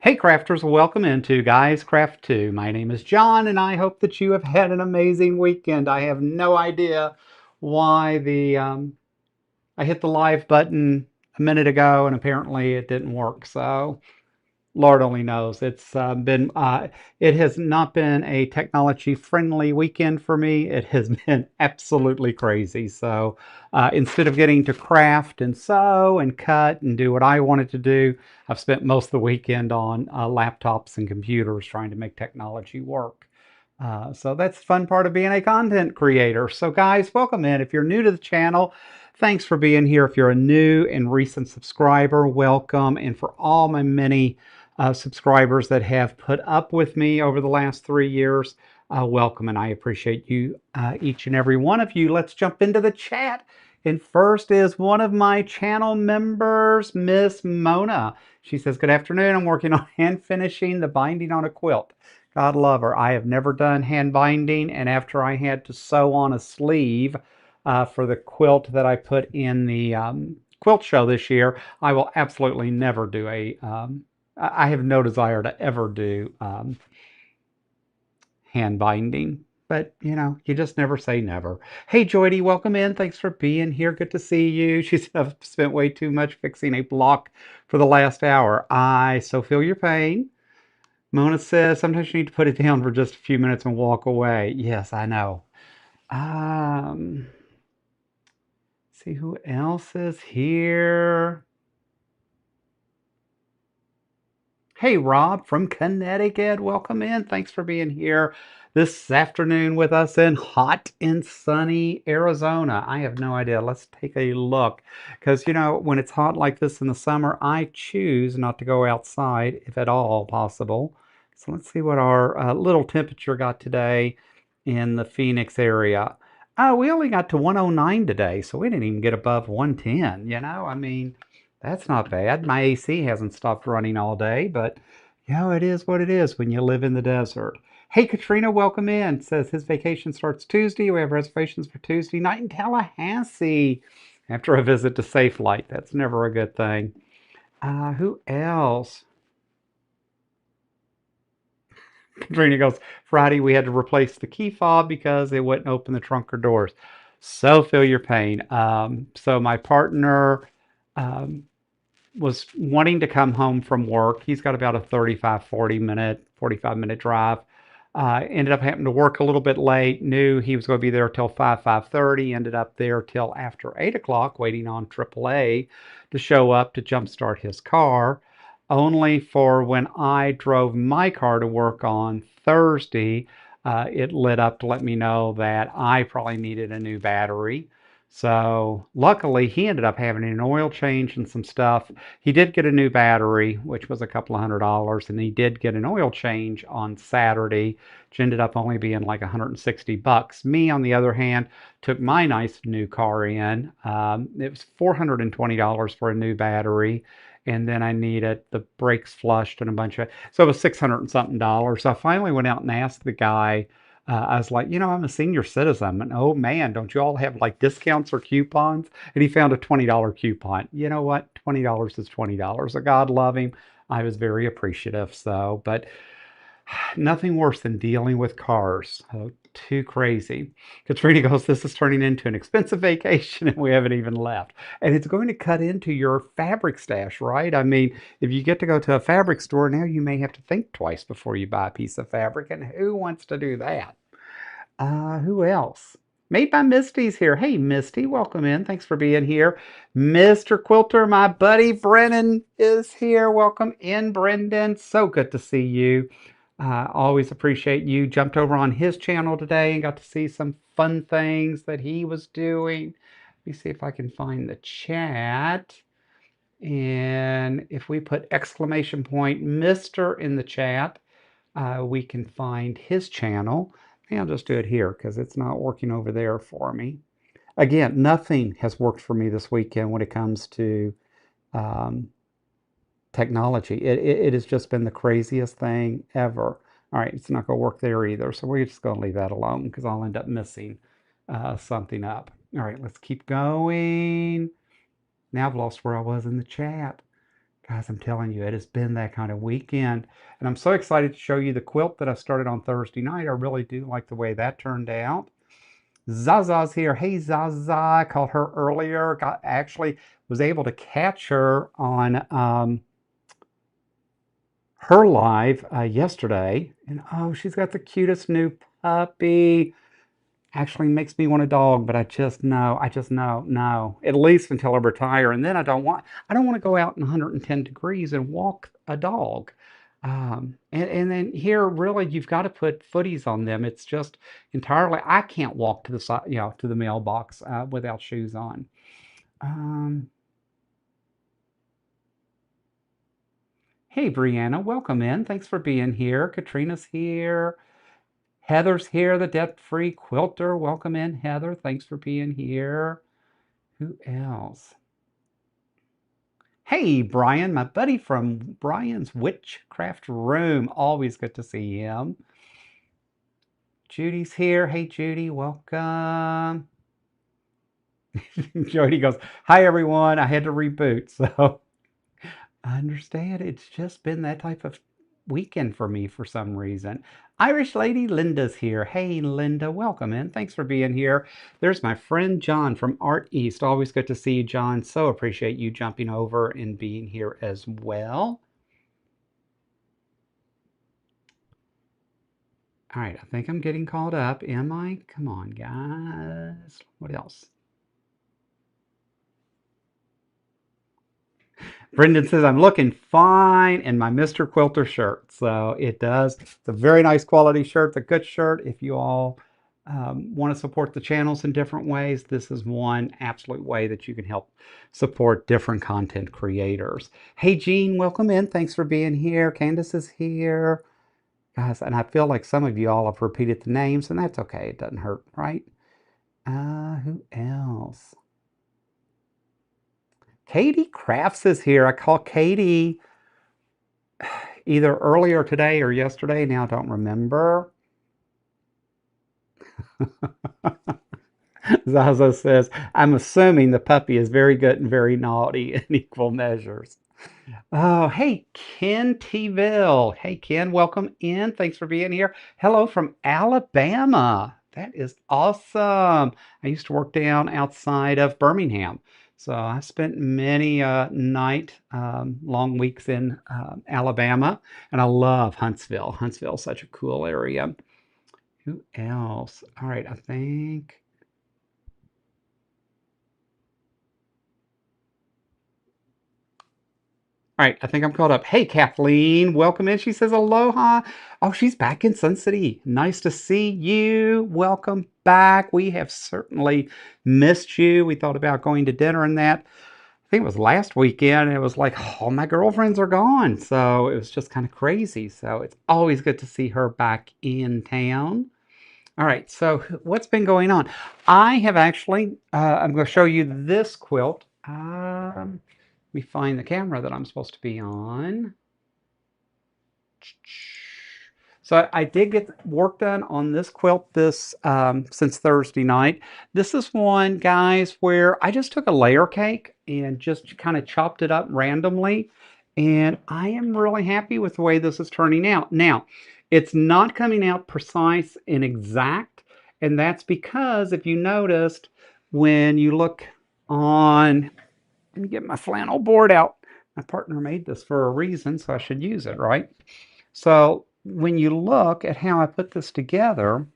Hey crafters, welcome into Guys Craft 2. My name is John and I hope that you have had an amazing weekend. I have no idea why I hit the live button a minute ago and apparently it didn't work. So Lord only knows. It has not been a technology friendly weekend for me. It has been absolutely crazy. So instead of getting to craft and sew and cut and do what I wanted to do, I've spent most of the weekend on laptops and computers trying to make technology work. So that's the fun part of being a content creator. So guys, welcome in. If you're new to the channel, thanks for being here. If you're a new and recent subscriber, welcome. And for all my many subscribers that have put up with me over the last 3 years, welcome. And I appreciate you, each and every one of you. Let's jump into the chat. And first is one of my channel members, Miss Mona. She says, good afternoon. I'm working on hand finishing the binding on a quilt. God love her. I have never done hand binding, and after I had to sew on a sleeve for the quilt that I put in the quilt show this year, I will absolutely never do I have no desire to ever do hand binding. But, you know, you just never say never. Hey, Joydy, welcome in. Thanks for being here. Good to see you. She said, I've spent way too much fixing a block for the last hour. I so feel your pain. Mona says, sometimes you need to put it down for just a few minutes and walk away. Yes, I know. Um, see who else is here. Hey, Rob from Connecticut. Welcome in. Thanks for being here this afternoon with us in hot and sunny Arizona. I have no idea. Let's take a look. Because, you know, when it's hot like this in the summer, I choose not to go outside if at all possible. So let's see what our little temperature got today in the Phoenix area. Oh, we only got to 109 today, so we didn't even get above 110, you know? I mean, that's not bad. My AC hasn't stopped running all day, but you know, it is what it is when you live in the desert. Hey, Katrina, welcome in. Says his vacation starts Tuesday. We have reservations for Tuesday night in Tallahassee after a visit to Safe Light. That's never a good thing. Who else? Katrina goes, Friday we had to replace the key fob because it wouldn't open the trunk or doors. So feel your pain. So my partner um, was wanting to come home from work. He's got about a 45 minute drive. Ended up having to work a little bit late. Knew he was going to be there till 5:30. Ended up there till after 8 o'clock, waiting on AAA to show up to jumpstart his car. Only for when I drove my car to work on Thursday, it lit up to let me know that I probably needed a new battery. So luckily, he ended up having an oil change and some stuff. He did get a new battery, which was a couple of $100, and he did get an oil change on Saturday, which ended up only being like 160 bucks. Me, on the other hand, took my nice new car in. It was $420 for a new battery, and then I needed the brakes flushed and a bunch of, so it was 600 and something dollars. So I finally went out and asked the guy. I was like, you know, I'm a senior citizen. And oh man, don't you all have like discounts or coupons? And he found a $20 coupon. You know what? $20 is $20. So God love him. I was very appreciative. So, but nothing worse than dealing with cars. Oh, too crazy. Katrina goes, this is turning into an expensive vacation and we haven't even left. And it's going to cut into your fabric stash, right? I mean, if you get to go to a fabric store, now you may have to think twice before you buy a piece of fabric. And who wants to do that? Who else? Made by Misty's here. Hey, Misty, welcome in. Thanks for being here. Mr. Quilter, my buddy Brennan is here. Welcome in, Brendan. So good to see you. Always appreciate you. Jumped over on his channel today and got to see some fun things that he was doing. Let me see if I can find the chat. And if we put exclamation point Mr. in the chat, we can find his channel. I'll just do it here because it's not working over there for me. Again, nothing has worked for me this weekend when it comes to um, technology. It has just been the craziest thing ever. All right, it's not going to work there either. So we're just going to leave that alone because I'll end up missing something up. All right, let's keep going. Now I've lost where I was in the chat. Guys, I'm telling you, it has been that kind of weekend. And I'm so excited to show you the quilt that I started on Thursday night. I really do like the way that turned out. Zaza's here. Hey, Zaza. I called her earlier. Actually was able to catch her on her live yesterday. And oh, she's got the cutest new puppy. Actually makes me want a dog, but I just know, no. At least until I retire. And then I don't want to go out in 110 degrees and walk a dog. And then here, really, you've got to put footies on them. It's just entirely, I can't walk to the side, to the mailbox without shoes on. Um, hey, Brianna, welcome in. Thanks for being here. Katrina's here. Heather's here, the debt-free quilter. Welcome in, Heather. Thanks for being here. Who else? Hey, Brian, my buddy from Brian's Witchcraft Room. Always good to see him. Judy's here. Hey, Judy, welcome. Jody goes, hi, everyone. I had to reboot. So I understand. It's just been that type of weekend for me for some reason. Irish lady Linda's here. Hey, Linda, welcome in. Thanks for being here. There's my friend John from Art East. Always good to see you, John. So appreciate you jumping over and being here as well. All right, I think I'm getting caught up. Am I? Come on, guys. What else? Brendan says, I'm looking fine in my Mr. Quilter shirt. So it does. It's a very nice quality shirt. It's a good shirt. If you all want to support the channels in different ways, this is one absolute way that you can help support different content creators. Hey, Jean, welcome in. Thanks for being here. Candace is here. Guys, and I feel like some of you all have repeated the names, and that's okay. It doesn't hurt, right? Who else? Katie Crafts is here. I call Katie either earlier today or yesterday. Now I don't remember. Zaza says, I'm assuming the puppy is very good and very naughty in equal measures. Oh, hey, Ken T-ville. Hey, Ken, welcome in. Thanks for being here. Hello from Alabama. That is awesome. I used to work down outside of Birmingham. So I spent many long weeks in Alabama, and I love Huntsville. Huntsville is such a cool area. Who else? All right, I think. All right, I think I'm caught up. Hey, Kathleen, welcome in. She says aloha. Oh, she's back in Sun City. Nice to see you. Welcome back. We have certainly missed you. We thought about going to dinner and that. I think it was last weekend. And it was like all my girlfriends are gone. So it was just kind of crazy. So it's always good to see her back in town. All right, so what's been going on? I have actually, I'm going to show you this quilt. Let me find the camera that I'm supposed to be on. So I did get work done on this quilt since Thursday night. This is one, guys, where I just took a layer cake and just kind of chopped it up randomly. And I am really happy with the way this is turning out. Now, it's not coming out precise and exact. And that's because if you noticed, when you look on, let me get my flannel board out. My partner made this for a reason, so I should use it, right? So when you look at how I put this together,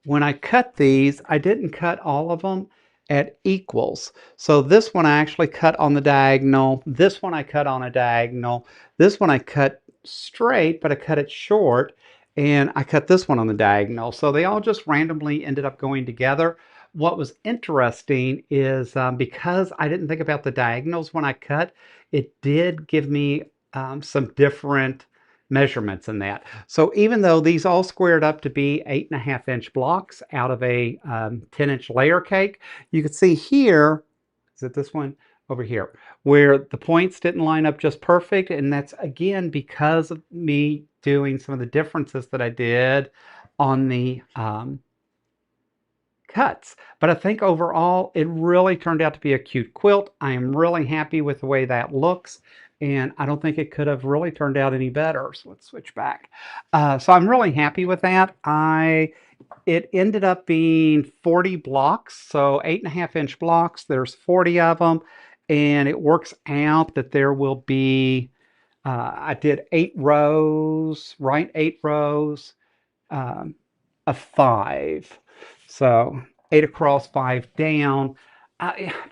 when I cut these, I didn't cut all of them at equals. So this one I actually cut on the diagonal. This one I cut on a diagonal. This one I cut straight, but I cut it short. And I cut this one on the diagonal. So they all just randomly ended up going together. What was interesting is because I didn't think about the diagonals when I cut, it did give me some different measurements in that. So even though these all squared up to be 8.5-inch blocks out of a 10-inch layer cake, you can see here, is it this one over here, where the points didn't line up just perfect. And that's again because of me doing some of the differences that I did on the cuts. But I think overall it really turned out to be a cute quilt. I am really happy with the way that looks, and I don't think it could have really turned out any better. So let's switch back. So I'm really happy with that. It ended up being 40 blocks, so 8.5 inch blocks. There's 40 of them, and it works out that there will be, I did 8 rows, right? 8 rows um, of 5. So 8 across, 5 down.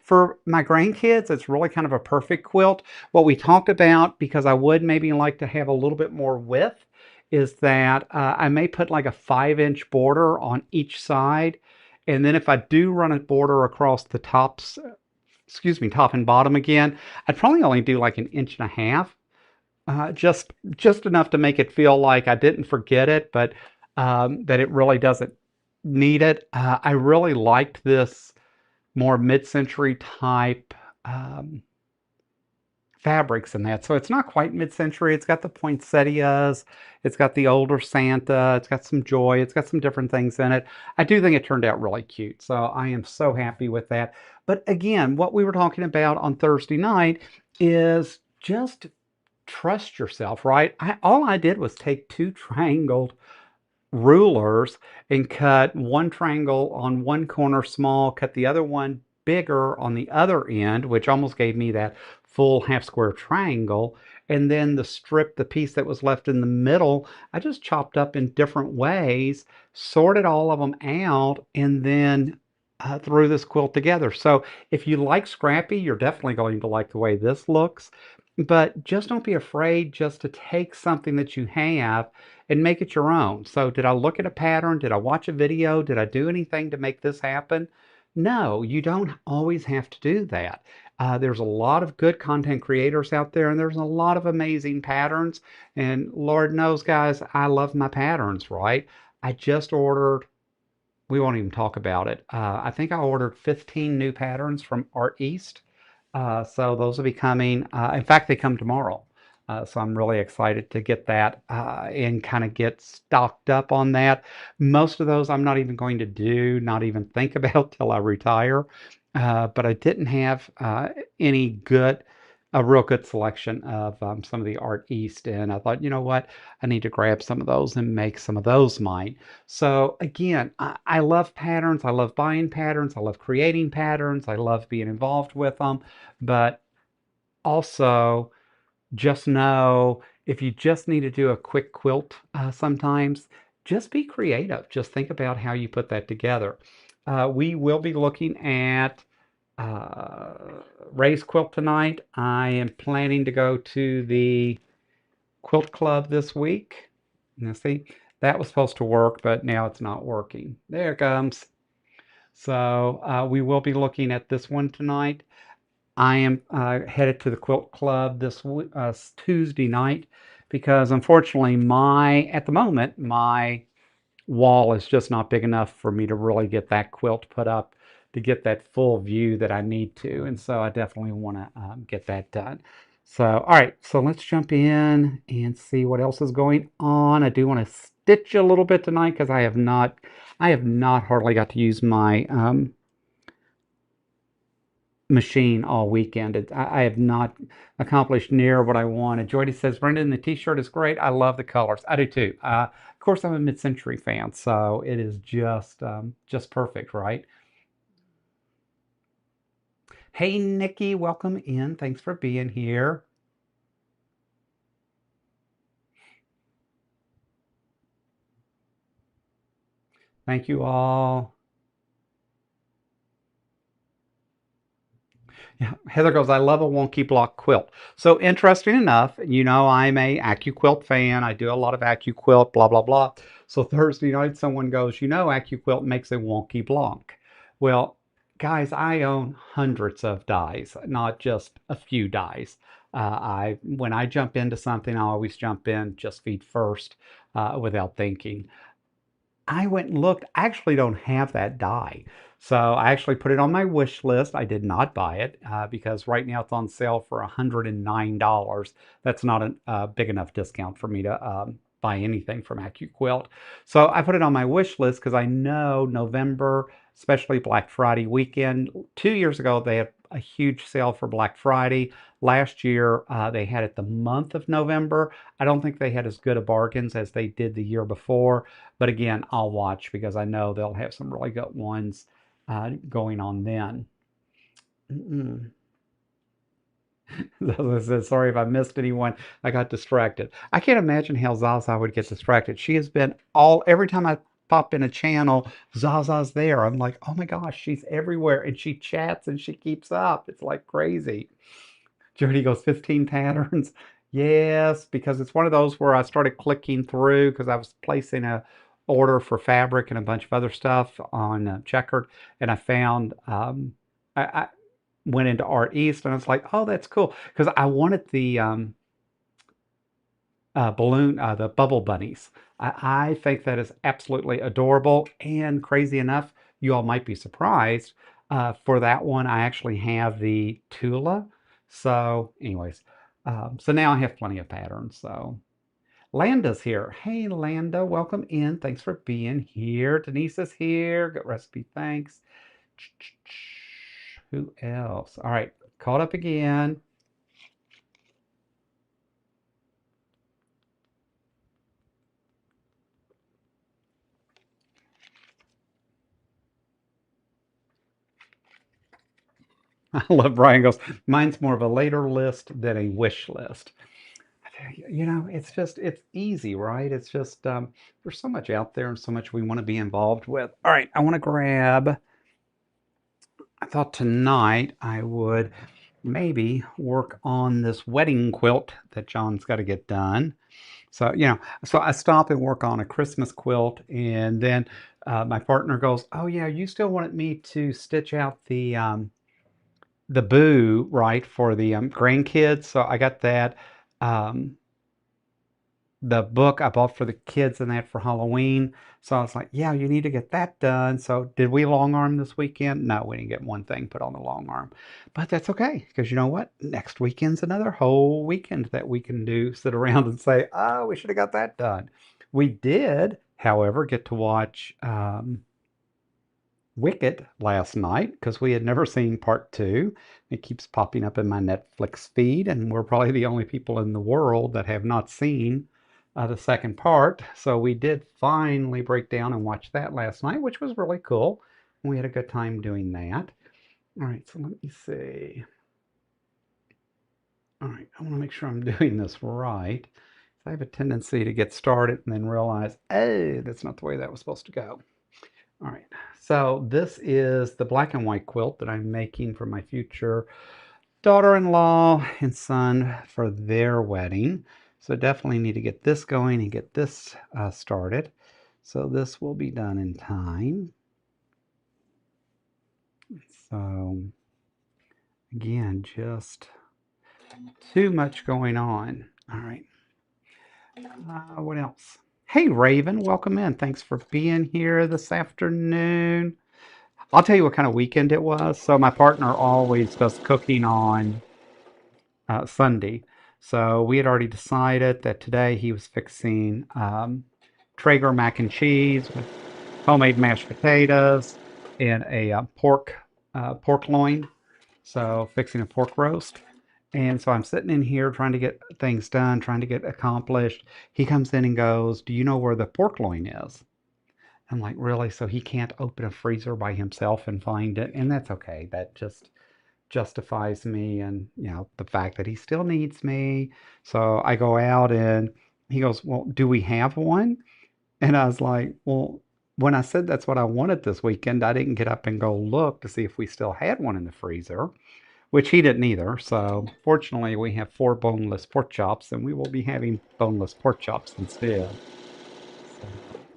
For my grandkids, it's really kind of a perfect quilt. What we talked about, because I would maybe like to have a little bit more width, is that I may put like a 5 inch border on each side. And then if I do run a border across the tops, excuse me, top and bottom again, I'd probably only do like an inch and a half, just enough to make it feel like I didn't forget it, but that it really doesn't need it. I really liked this more mid-century type um, fabrics in that. So it's not quite mid-century. It's got the poinsettias, it's got the older Santa, it's got some joy, it's got some different things in it. I do think it turned out really cute. So I am so happy with that. But again, what we were talking about on Thursday night is just trust yourself, right? All I did was take two triangled rulers and cut one triangle on one corner small, cut the other one bigger on the other end, which almost gave me that full half square triangle. And then the piece that was left in the middle, I just chopped up in different ways, sorted all of them out, and then threw this quilt together. So if you like scrappy, you're definitely going to like the way this looks. But just don't be afraid just to take something that you have and make it your own. So did I look at a pattern? Did I watch a video? Did I do anything to make this happen? No, you don't always have to do that. There's a lot of good content creators out there, and there's a lot of amazing patterns. And Lord knows, guys, I love my patterns, right? I just ordered, we won't even talk about it. I think I ordered 15 new patterns from Art East. So those will be coming. In fact, they come tomorrow. So I'm really excited to get that and kind of get stocked up on that. Most of those I'm not even going to do, not even think about till I retire. But I didn't have any good, a real good selection of some of the Art East. And I thought, you know what? I need to grab some of those and make some of those mine. So again, I love patterns. I love buying patterns. I love creating patterns. I love being involved with them. But also, just know if you just need to do a quick quilt sometimes, just be creative. Just think about how you put that together. We will be looking at uh, Ray's quilt tonight. I am planning to go to the quilt club this week. Now, see, that was supposed to work, but now it's not working. There it comes. So we will be looking at this one tonight. I am headed to the quilt club this Tuesday night because unfortunately at the moment, my wall is just not big enough for me to really get that quilt put up to get that full view that I need to. And so I definitely want to get that done. So, all right, so let's jump in and see what else is going on. I do want to stitch a little bit tonight because I have not hardly got to use my machine all weekend. I have not accomplished near what I wanted. Joy says, Brendan, the t-shirt is great. I love the colors. I do too. Of course, I'm a mid-century fan, so it is just perfect, right? Hey, Nikki, welcome in. Thanks for being here. Thank you all. Yeah, Heather goes, I love a wonky block quilt. So interesting enough, I'm a AccuQuilt fan. I do a lot of AccuQuilt, blah, blah, blah. So Thursday night, someone goes, AccuQuilt makes a wonky block. Well, guys, I own hundreds of dies, not just a few dies. When I jump into something, I always jump in just feet first without thinking. I went and looked. I actually don't have that die. So I actually put it on my wish list. I did not buy it because right now it's on sale for $109. That's not a big enough discount for me to buy anything from AccuQuilt. So I put it on my wish list because I know November, especially Black Friday weekend. 2 years ago, they had a huge sale for Black Friday. Last year, they had it the month of November. I don't think they had as good of bargains as they did the year before. But again, I'll watch because I know they'll have some really good ones going on then. Mm-mm. I said, sorry if I missed anyone. I got distracted. I can't imagine how Zaza would get distracted. She has been every time I pop in a channel, Zaza's there. I'm like, oh my gosh, she's everywhere. And she chats and she keeps up. It's like crazy. Jody goes, 15 patterns. Yes, because it's one of those where I started clicking through because I was placing a order for fabric and a bunch of other stuff on Checkered, and I found I went into Art East and I was like, oh, that's cool because I wanted the the bubble bunnies. I think that is absolutely adorable and crazy enough. You all might be surprised. For that one, I actually have the Tula. So, anyways, so now I have plenty of patterns. So, Landa's here. Hey, Landa, welcome in. Thanks for being here. Denise is here. Good recipe, thanks. Who else? All right, caught up again. I love Brian goes, mine's more of a later list than a wish list. It's just, it's easy, right? It's just, there's so much out there and so much we want to be involved with. All right, I want to grab, I thought tonight I would maybe work on this wedding quilt that John's got to get done. So I stop and work on a Christmas quilt, and then my partner goes, "Oh yeah, you still wanted me to stitch out the boo, right, for the grandkids." So I got that. Um, the book I bought for the kids and that for Halloween. So I was like, yeah, you need to get that done. So did we long arm this weekend? No, we didn't get one thing put on the long arm. But that's okay, because you know what? Next weekend's another whole weekend that we can do, sit around and say, oh, we should have got that done. We did, however, get to watch Wicked last night because we had never seen part two. It keeps popping up in my Netflix feed, and we're probably the only people in the world that have not seen the second part. So we did finally break down and watch that last night, which was really cool. We had a good time doing that. All right, so let me see. All right, I want to make sure I'm doing this right. I have a tendency to get started and then realize, oh, that's not the way that was supposed to go. All right, so this is the black and white quilt that I'm making for my future daughter-in-law and son for their wedding. So definitely need to get this going and get this started. So this will be done in time. So again, just too much going on. All right, what else? Hey, Raven, welcome in. Thanks for being here this afternoon. I'll tell you what kind of weekend it was. So my partner always does cooking on Sunday. So we had already decided that today he was fixing Traeger mac and cheese with homemade mashed potatoes and a pork loin. So fixing a pork roast. And so I'm sitting in here trying to get things done, trying to get accomplished. He comes in and goes, "Do you know where the pork loin is?" I'm like, really? So he can't open a freezer by himself and find it? And that's okay. That just justifies me and, the fact that he still needs me. So I go out and he goes, "Well, do we have one?" And I was like, "Well, when I said that's what I wanted this weekend, I didn't get up and go look to see if we still had one in the freezer," which he didn't either. So fortunately, we have 4 boneless pork chops and we will be having boneless pork chops instead. So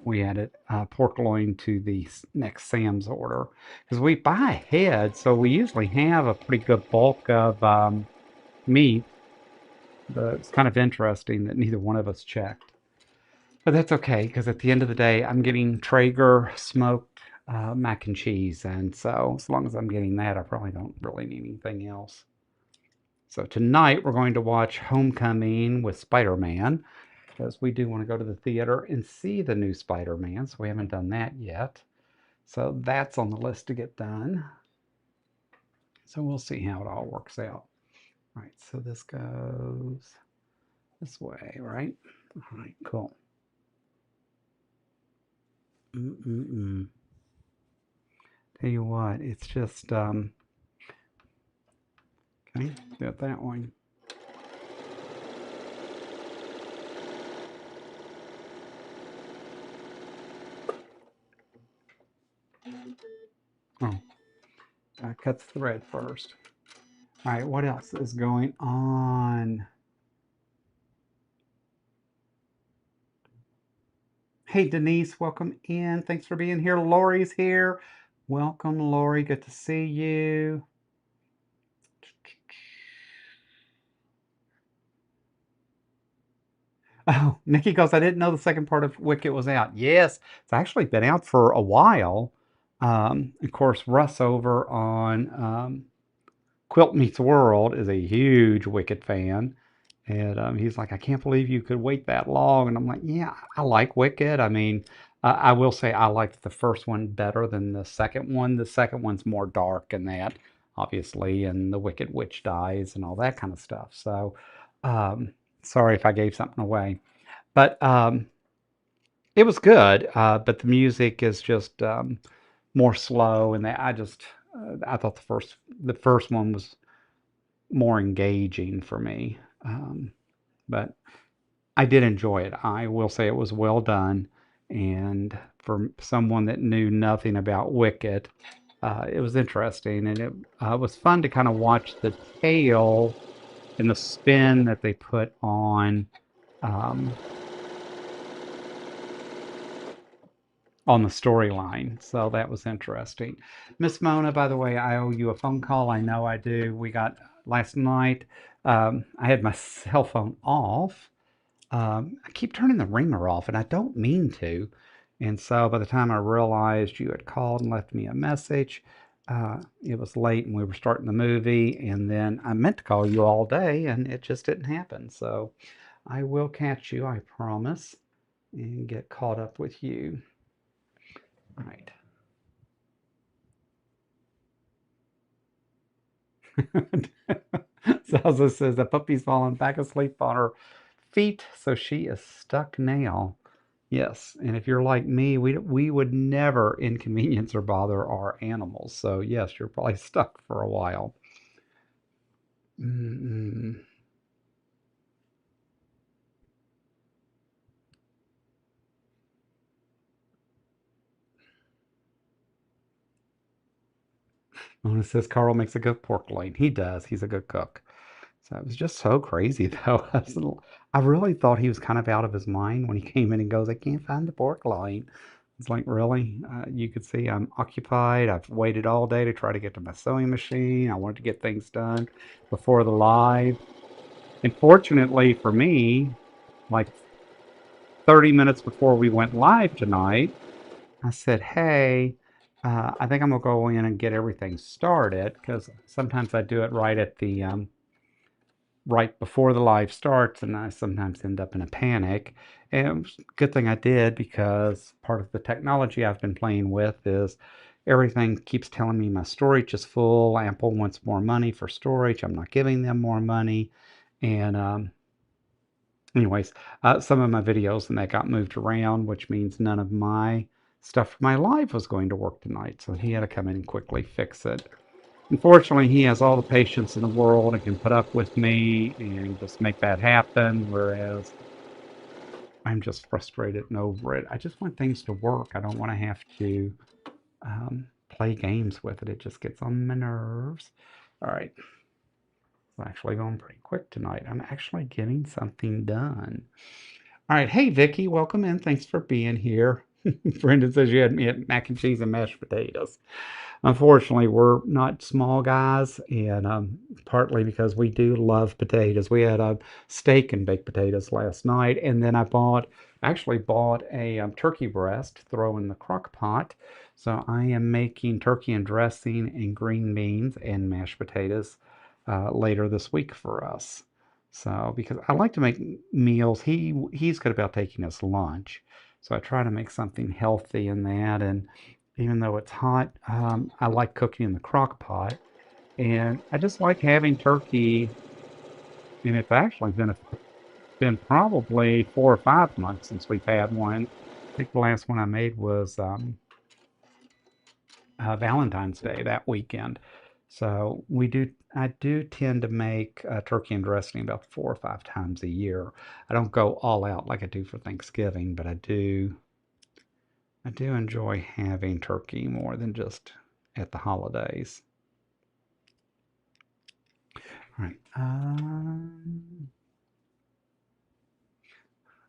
we added pork loin to the next Sam's order because we buy ahead, so we usually have a pretty good bulk of meat. But it's kind of interesting that neither one of us checked. But that's okay because at the end of the day, I'm getting Traeger smoked mac and cheese, and so as long as I'm getting that, I probably don't really need anything else. So tonight we're going to watch Homecoming with Spider-Man. because we do want to go to the theater and see the new Spider-Man, so we haven't done that yet. So that's on the list to get done. So we'll see how it all works out. All right, so this goes this way, right? All right, cool. Mm-mm-mm. Tell you what, it's just, okay, got that one. Oh, I cut the thread first. All right, what else is going on? Hey, Denise, welcome in. Thanks for being here. Lori's here. Welcome, Lori. Good to see you. Oh, Nikki goes, I didn't know the second part of Wicked was out. Yes, it's actually been out for a while. Of course, Russ over on Quilt Meets World is a huge Wicked fan. And he's like, I can't believe you could wait that long. And I'm like, yeah, I like Wicked. I mean, I will say I liked the first one better than the second one. The second one's more dark and that, obviously, and the Wicked Witch dies and all that kind of stuff. So, um, sorry if I gave something away. But it was good. But the music is just more slow, and that I thought the first one was more engaging for me. But I did enjoy it. I will say it was well done, and for someone that knew nothing about Wicked, it was interesting, and it was fun to kind of watch the tale and the spin that they put um, on the storyline. So that was interesting. Miss Mona, by the way, I owe you a phone call. I know I do. We got last night. I had my cell phone off. I keep turning the ringer off, and I don't mean to. And so by the time I realized you had called and left me a message, it was late and we were starting the movie. And then I meant to call you all day, and it just didn't happen. So I will catch you, I promise, and get caught up with you. All right. Salsa says the puppy's fallen back asleep on her feet, so she is stuck now. Yes, and if you're like me, we would never inconvenience or bother our animals. So yes, you're probably stuck for a while. Mm-mm. Mona says Carl makes a good pork loin. He does. He's a good cook. So it was just so crazy, though. I really thought he was kind of out of his mind when he came in and goes, I can't find the pork loin. It's like, really? You could see I'm occupied. I've waited all day to try to get to my sewing machine. I wanted to get things done before the live. And fortunately for me, like 30 minutes before we went live tonight, I said, hey, I think I'm going to go in and get everything started because sometimes I do it right before the live starts, and I sometimes end up in a panic. And it was a good thing I did because part of the technology I've been playing with is everything keeps telling me my storage is full. Apple wants more money for storage. I'm not giving them more money. And anyways, some of my videos and that got moved around, which means none of my stuff for my live was going to work tonight. So he had to come in and quickly fix it. Unfortunately, he has all the patience in the world and can put up with me and just make that happen, whereas I'm just frustrated and over it. I just want things to work. I don't want to have to play games with it. It just gets on my nerves. All right. It's actually going pretty quick tonight. I'm actually getting something done. All right. Hey, Vicky, welcome in. Thanks for being here. Brendan says you had me at mac and cheese and mashed potatoes. Unfortunately, we're not small guys, and partly because we do love potatoes. We had a steak and baked potatoes last night, and then actually bought a turkey breast to throw in the crock pot. So I am making turkey and dressing and green beans and mashed potatoes later this week for us. So because I like to make meals, he's good about taking us lunch, so I try to make something healthy in that. And even though it's hot, I like cooking in the crock pot, and I just like having turkey. And it's actually been probably 4 or 5 months since we've had one. I think the last one I made was Valentine's Day that weekend. So I do tend to make turkey and dressing about 4 or 5 times a year. I don't go all out like I do for Thanksgiving, but I do enjoy having turkey more than just at the holidays. All right.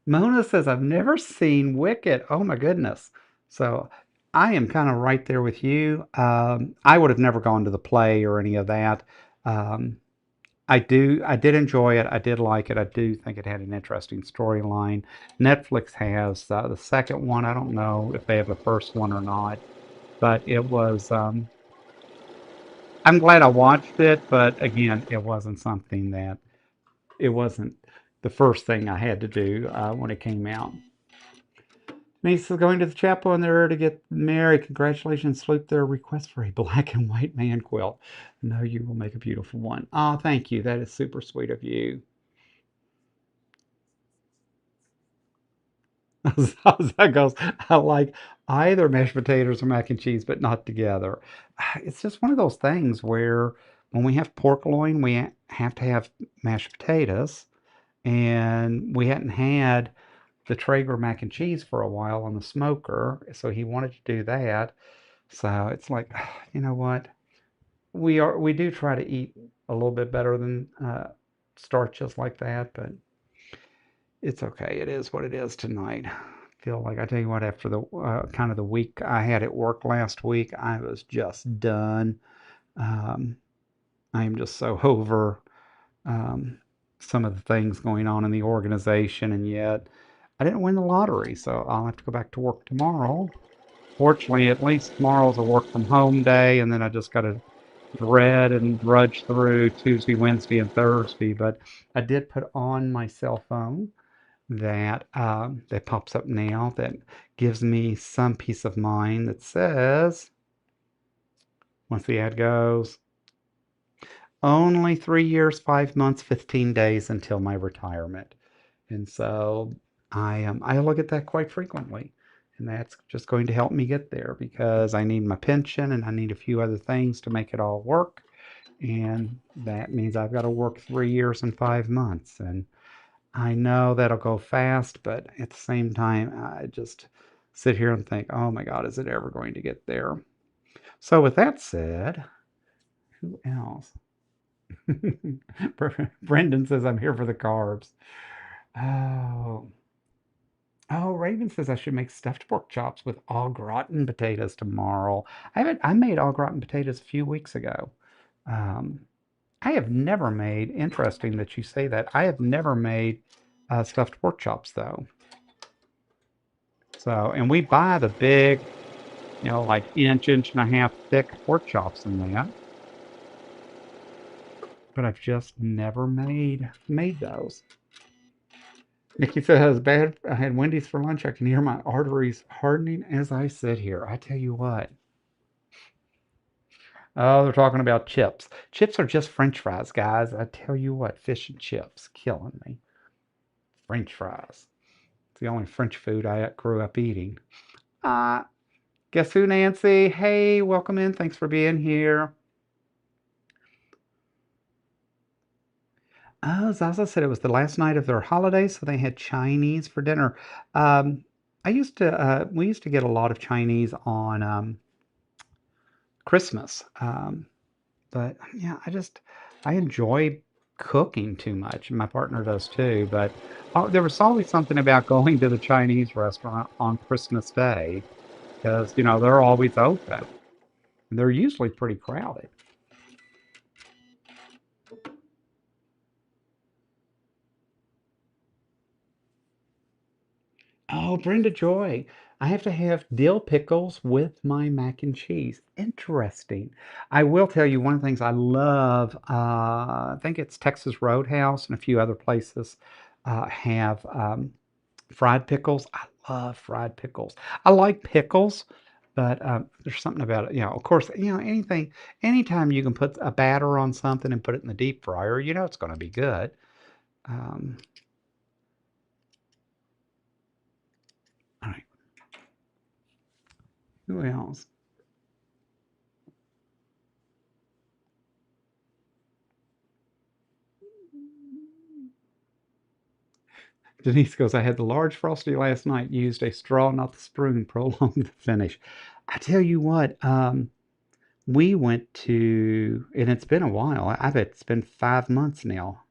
Mona says, I've never seen Wicked. Oh my goodness. So I am kind of right there with you. I would have never gone to the play or any of that. Um, I did enjoy it. I did like it. I do think it had an interesting storyline. Netflix has the second one. I don't know if they have the first one or not, but I'm glad I watched it, but again, it wasn't the first thing I had to do when it came out. Niece is going to the chapel and they're to get married. Congratulations, Sloop. Their request for a black and white man quilt. No, you will make a beautiful one. Oh, thank you. That is super sweet of you. As that goes, I like either mashed potatoes or mac and cheese, but not together. It's just one of those things where when we have pork loin, we have to have mashed potatoes, and we hadn't had the Traeger mac and cheese for a while on the smoker, so he wanted to do that. So it's like, you know what? We do try to eat a little bit better than starches like that, but it's okay. It is what it is tonight. Feel like I tell you what, after the kind of the week I had at work last week, I was just done. Um, I am just so over um, some of the things going on in the organization, and yet I didn't win the lottery, so I'll have to go back to work tomorrow. Fortunately, at least tomorrow's a work from home day, and then I just got to dread and drudge through Tuesday, Wednesday, and Thursday. But I did put on my cell phone that pops up now that gives me some peace of mind that says, once the ad goes, only 3 years, 5 months, 15 days until my retirement. And so I look at that quite frequently. And that's just going to help me get there because I need my pension and I need a few other things to make it all work. And that means I've got to work 3 years and 5 months. And I know that'll go fast, but at the same time, I just sit here and think, oh my God, is it ever going to get there? So, with that said, who else? Brendan says, I'm here for the carbs. Oh, oh, Raven says I should make stuffed pork chops with au gratin potatoes tomorrow. I made au gratin potatoes a few weeks ago. Um, I have never made, interesting that you say that. I have never made stuffed pork chops though. So, and we buy the big, like inch and a half thick pork chops in that, but I've just never made those. Nikki says, bad. I had Wendy's for lunch. I can hear my arteries hardening as I sit here. I tell you what. Oh, they're talking about chips. Chips are just French fries, guys. I tell you what, fish and chips killing me. French fries. It's the only French food I grew up eating. Uh, guess who, Nancy? Hey, welcome in. Thanks for being here. Zaza said it was the last night of their holiday, so they had Chinese for dinner. Um, we used to get a lot of Chinese on Christmas. But yeah, I enjoy cooking too much. My partner does too. But there was always something about going to the Chinese restaurant on Christmas Day because, they're always open. And they're usually pretty crowded. Oh, Brenda Joy. I have to have dill pickles with my mac and cheese. Interesting. I will tell you one of the things I love. I think it's Texas Roadhouse and a few other places have fried pickles. I love fried pickles. I like pickles, but there's something about it. Of course, anytime you can put a batter on something and put it in the deep fryer, it's going to be good. Um, all right, who else? Denise goes, I had the large frosty last night, used a straw, not the spoon, prolonged the finish. I tell you what, we went to, and it's been a while. I bet it's been 5 months now.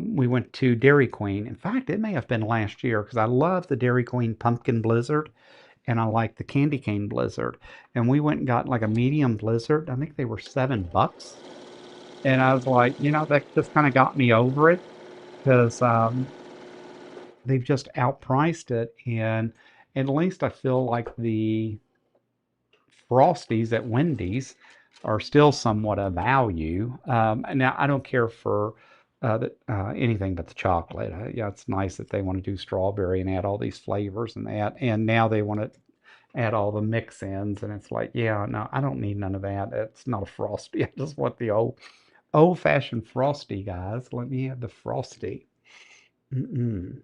We went to Dairy Queen. In fact, it may have been last year because I love the Dairy Queen pumpkin blizzard and I like the candy cane blizzard. And we went and got like a medium blizzard. I think they were $7. And I was like, that just kind of got me over it because they've just outpriced it. And at least I feel like the Frosties at Wendy's are still somewhat of value. And now I don't care for anything but the chocolate. Yeah, it's nice that they want to do strawberry and add all these flavors and that. And now they want to add all the mix-ins, and it's like, yeah, no, I don't need none of that. It's not a Frosty. I just want the old-fashioned Frosty, guys. Let me have the Frosty. Mm-mm.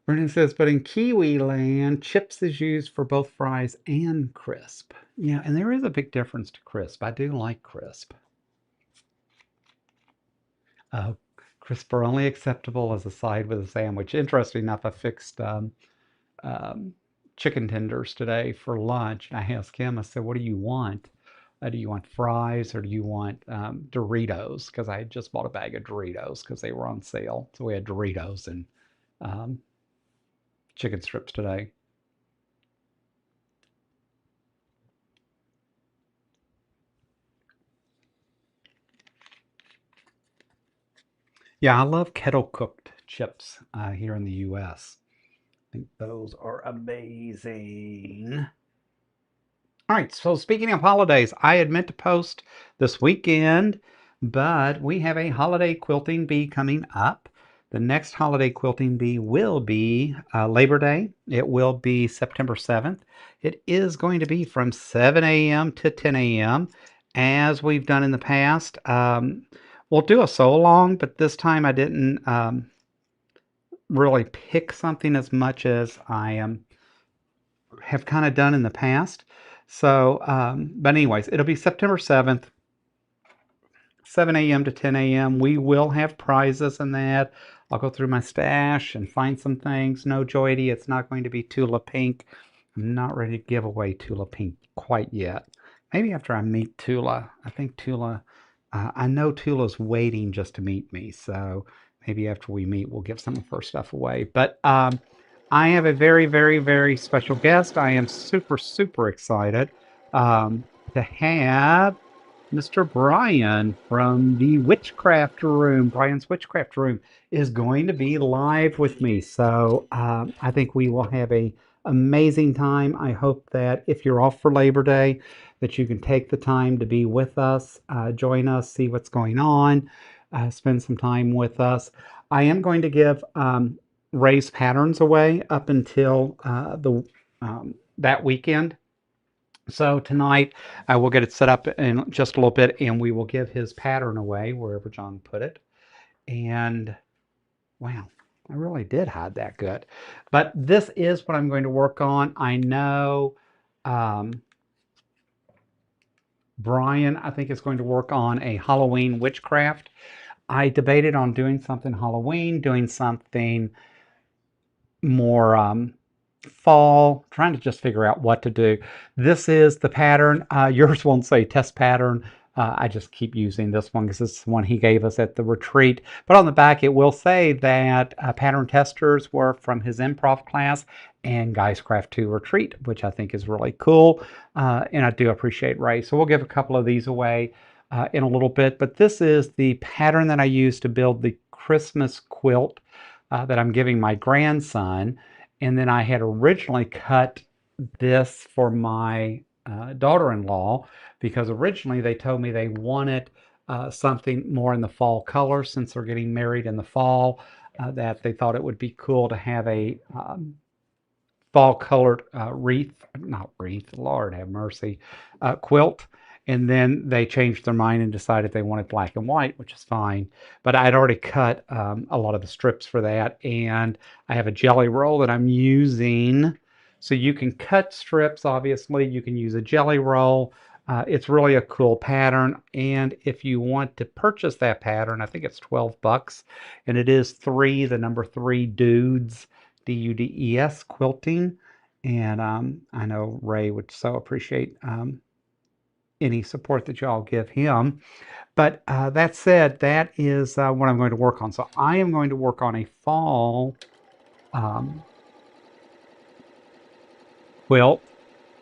Brendan says, but in Kiwi land, chips is used for both fries and crisp. Yeah, and there is a big difference to crisp. I do like crisp. Uh, Crisp are only acceptable as a side with a sandwich. Interesting enough, I fixed um, chicken tenders today for lunch. And I asked him, I said, what do you want? Do you want fries or do you want Doritos? Because I had just bought a bag of Doritos because they were on sale. So we had Doritos and um, chicken strips today. Yeah, I love kettle cooked chips here in the US. I think those are amazing. All right, so speaking of holidays, I had meant to post this weekend, but we have a holiday quilting bee coming up. The next holiday quilting bee will be Labor Day. It will be September 7th. It is going to be from 7 a.m. to 10 a.m. as we've done in the past. We'll do a sew along, but this time I didn't really pick something as much as I have kind of done in the past. So, but anyways, it'll be September 7th. 7 a.m. to 10 a.m. We will have prizes in that. I'll go through my stash and find some things. No, Joy, it's not going to be Tula Pink. I'm not ready to give away Tula Pink quite yet. Maybe after I meet Tula. I think Tula, I know Tula's waiting just to meet me. So maybe after we meet, we'll give some of her stuff away. But I have a very, very, very special guest. I am super, super excited to have Mr. Brian from the Witchcraft Room. Brian's Witchcraft Room is going to be live with me. So I think we will have a amazing time. I hope that if you're off for Labor Day, that you can take the time to be with us, join us, see what's going on, spend some time with us. I am going to give raised patterns away up until the that weekend. So tonight I will get it set up in just a little bit and we will give his pattern away wherever John put it. And wow, I really did hide that good. But this is what I'm going to work on. I know um, Brian, I think, is going to work on a Halloween witchcraft. I debated on doing something Halloween, doing something more fall, trying to just figure out what to do. This is the pattern. Yours won't say test pattern. I just keep using this one because this is the one he gave us at the retreat. But on the back, it will say that pattern testers were from his improv class and Guys Craft 2 retreat, which I think is really cool. And I do appreciate Ray. So we'll give a couple of these away in a little bit. But this is the pattern that I used to build the Christmas quilt that I'm giving my grandson. And then I had originally cut this for my daughter-in-law because originally they told me they wanted something more in the fall color since they're getting married in the fall, that they thought it would be cool to have a fall colored wreath, not wreath, Lord have mercy, quilt. And then they changed their mind and decided they wanted black and white, which is fine. But I'd already cut a lot of the strips for that. And I have a jelly roll that I'm using. So you can cut strips, obviously. You can use a jelly roll. It's really a cool pattern. And if you want to purchase that pattern, I think it's 12 bucks. And it is three, the number three dudes. Dudes quilting, and I know Ray would so appreciate any support that y'all give him. But that said, that is what I'm going to work on. So I am going to work on a fall um, quilt,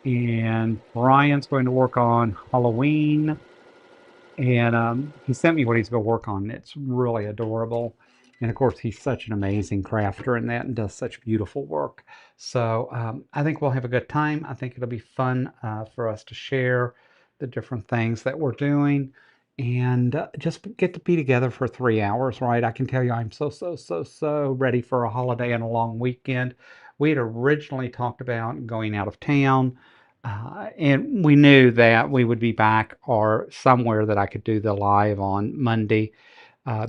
and Brian's going to work on Halloween. And he sent me what he's going to work on. It's really adorable. And of course, he's such an amazing crafter in that and does such beautiful work. So I think we'll have a good time. I think it'll be fun for us to share the different things that we're doing and just get to be together for 3 hours, right? I can tell you I'm so ready for a holiday and a long weekend. We had originally talked about going out of town. And we knew that we would be back or somewhere that I could do the live on Monday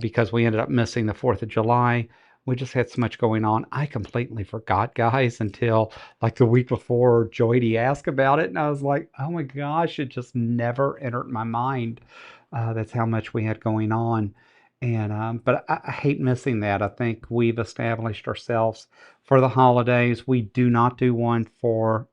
because we ended up missing the 4th of July. We just had so much going on. I completely forgot, guys, until like the week before Joydy asked about it. And I was like, oh my gosh, it just never entered my mind. That's how much we had going on. And but I hate missing that. I think we've established ourselves for the holidays. We do not do one for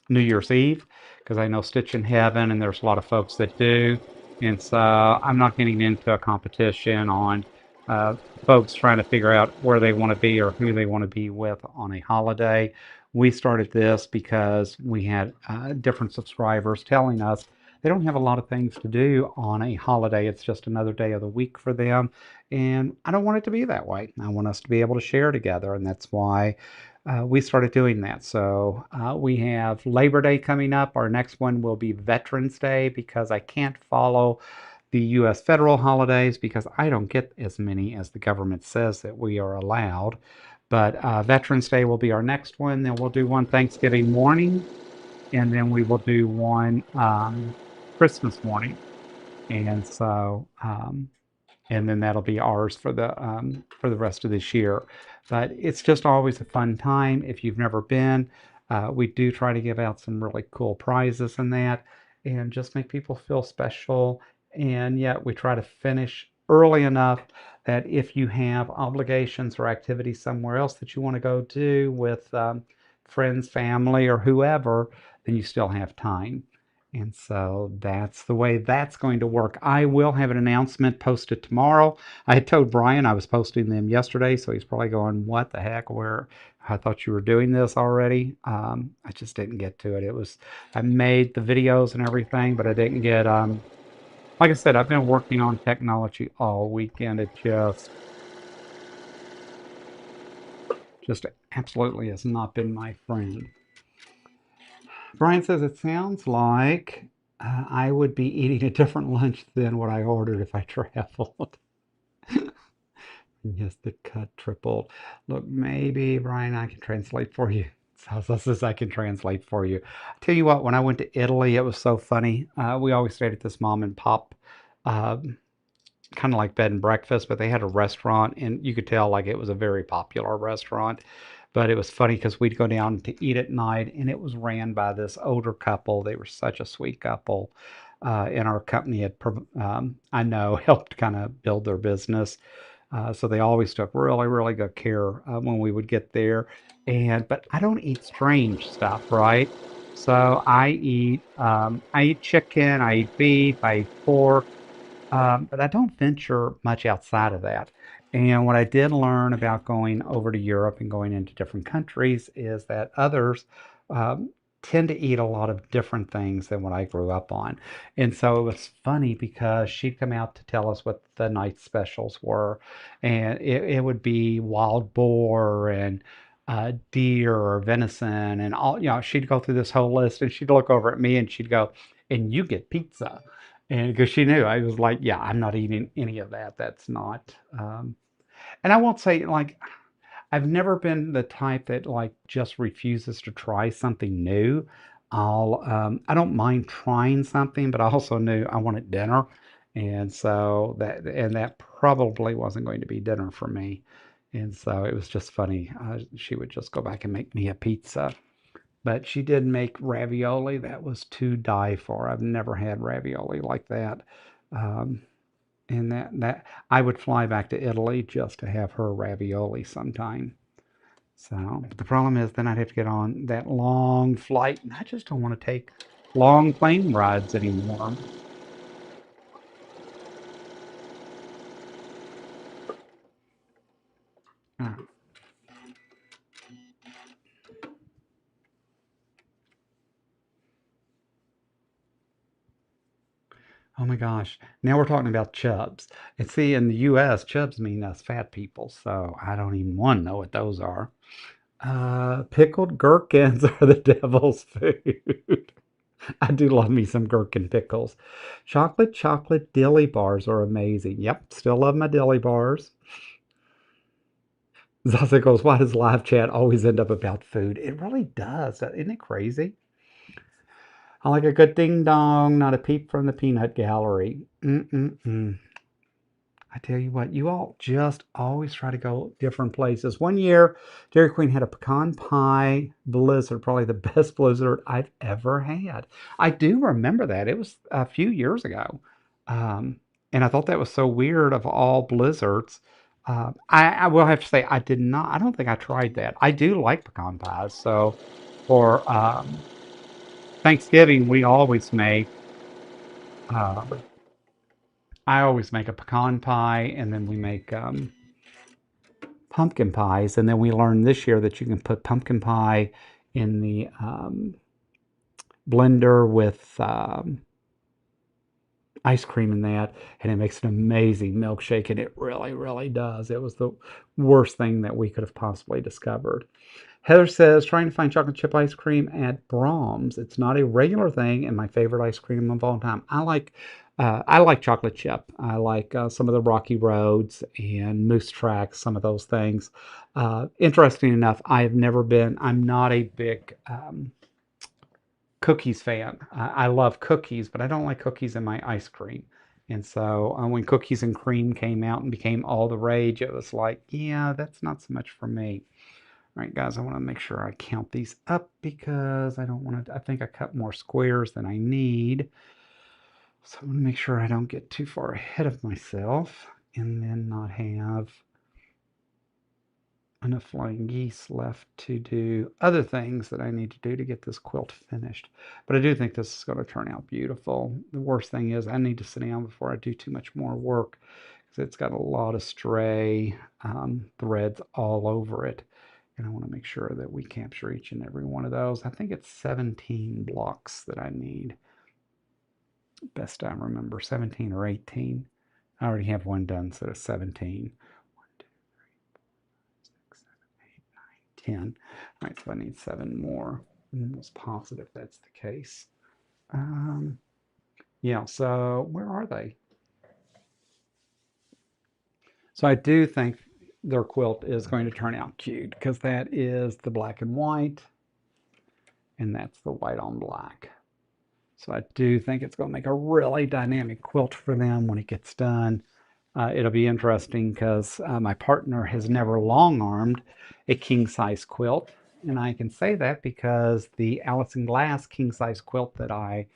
New Year's Eve because I know Stitch in Heaven and there's a lot of folks that do. And so I'm not getting into a competition on uh, folks trying to figure out where they want to be or who they want to be with on a holiday. We started this because we had different subscribers telling us they don't have a lot of things to do on a holiday. It's just another day of the week for them. And I don't want it to be that way. I want us to be able to share together. And that's why we started doing that. So we have Labor Day coming up. Our next one will be Veterans Day because I can't follow the U.S. federal holidays because I don't get as many as the government says that we are allowed. But Veterans Day will be our next one. Then we'll do one Thanksgiving morning, and then we will do one Christmas morning. And so and then that'll be ours for the rest of this year. But it's just always a fun time. If you've never been, we do try to give out some really cool prizes and that, and just make people feel special. And yet we try to finish early enough that if you have obligations or activities somewhere else that you want to go do with friends, family, or whoever, then you still have time. And so that's the way that's going to work. I will have an announcement posted tomorrow. I had told Brian I was posting them yesterday, so he's probably going, "What the heck? Where? I thought you were doing this already." I just didn't get to it. I made the videos and everything, but I didn't get, like I said, I've been working on technology all weekend. It just absolutely has not been my friend. Brian says it sounds like I would be eating a different lunch than what I ordered if I traveled. Yes, the cut tripled. Look, maybe Brian, I can translate for you. This is I can translate for you. I tell you what, when I went to Italy, it was so funny. We always stayed at this mom and pop uh, kind of like bed and breakfast, but they had a restaurant, and you could tell like it was a very popular restaurant. But it was funny because we'd go down to eat at night, and it was ran by this older couple. They were such a sweet couple, and our company had, I know, helped kind of build their business. So they always took really good care when we would get there. And but I don't eat strange stuff, right? So I eat chicken, I eat beef, I eat pork, but I don't venture much outside of that. And what I did learn about going over to Europe and going into different countries is that others um, tend to eat a lot of different things than what I grew up on. And so it was funny because she'd come out to tell us what the night specials were, and it would be wild boar and deer or venison and all, she'd go through this whole list and she'd look over at me and she'd go, and you get pizza. And because she knew, I was like, yeah, I'm not eating any of that. That's not. And I won't say like I've never been the type that like just refuses to try something new. I don't mind trying something, but I also knew I wanted dinner, and so that probably wasn't going to be dinner for me. And so it was just funny. She would just go back and make me a pizza. But she did make ravioli that was to die for. I've never had ravioli like that. Um, and that I would fly back to Italy just to have her ravioli sometime. So, but the problem is then I'd have to get on that long flight, and I just don't want to take long plane rides anymore. Uh, Oh my gosh. Now we're talking about chubs. And see, in the US, chubs mean us fat people, so I don't even want to know what those are. Pickled gherkins are the devil's food. I do love me some gherkin pickles. Chocolate dilly bars are amazing. Yep, still love my dilly bars. Zasa goes, why does live chat always end up about food? It really does. Isn't it crazy? I like a good ding dong, not a peep from the peanut gallery. Mm-mm-mm. I tell you what, you all just always try to go different places. One year, Dairy Queen had a pecan pie blizzard, probably the best blizzard I've ever had. I do remember that. It was a few years ago. Um, and I thought that was so weird of all blizzards. I will have to say, I did not, I don't think I tried that. I do like pecan pies. So for Thanksgiving, um, I always make a pecan pie and then we make pumpkin pies. And then we learned this year that you can put pumpkin pie in the blender with ice cream in that, and it makes an amazing milkshake. And it really, really does. It was the worst thing that we could have possibly discovered. Heather says, trying to find chocolate chip ice cream at Brahms. It's not a regular thing, and my favorite ice cream of all time. I like chocolate chip. I like some of the Rocky Roads and Moose Tracks, some of those things. Interesting enough, I'm not a big cookies fan. I love cookies, but I don't like cookies in my ice cream. And so when cookies and cream came out and became all the rage, it was like, yeah, that's not so much for me. All right, guys, I want to make sure I count these up because I don't want to, I think I cut more squares than I need. So I want to make sure I don't get too far ahead of myself and then not have enough flying geese left to do other things that I need to do to get this quilt finished. But I do think this is going to turn out beautiful. The worst thing is I need to sit down before I do too much more work because it's got a lot of stray threads all over it. And I want to make sure that we capture each and every one of those. I think it's 17 blocks that I need. Best I remember, 17 or 18. I already have one done, so it's 17. 10. All right, so I need 7 more. I'm almost positive that's the case. Um, yeah, so where are they? So I do think their quilt is going to turn out cute because that is the black and white, and that's the white on black. So I do think it's going to make a really dynamic quilt for them when it gets done. It'll be interesting because my partner has never long armed a king size quilt. And I can say that because the Allison Glass king size quilt that I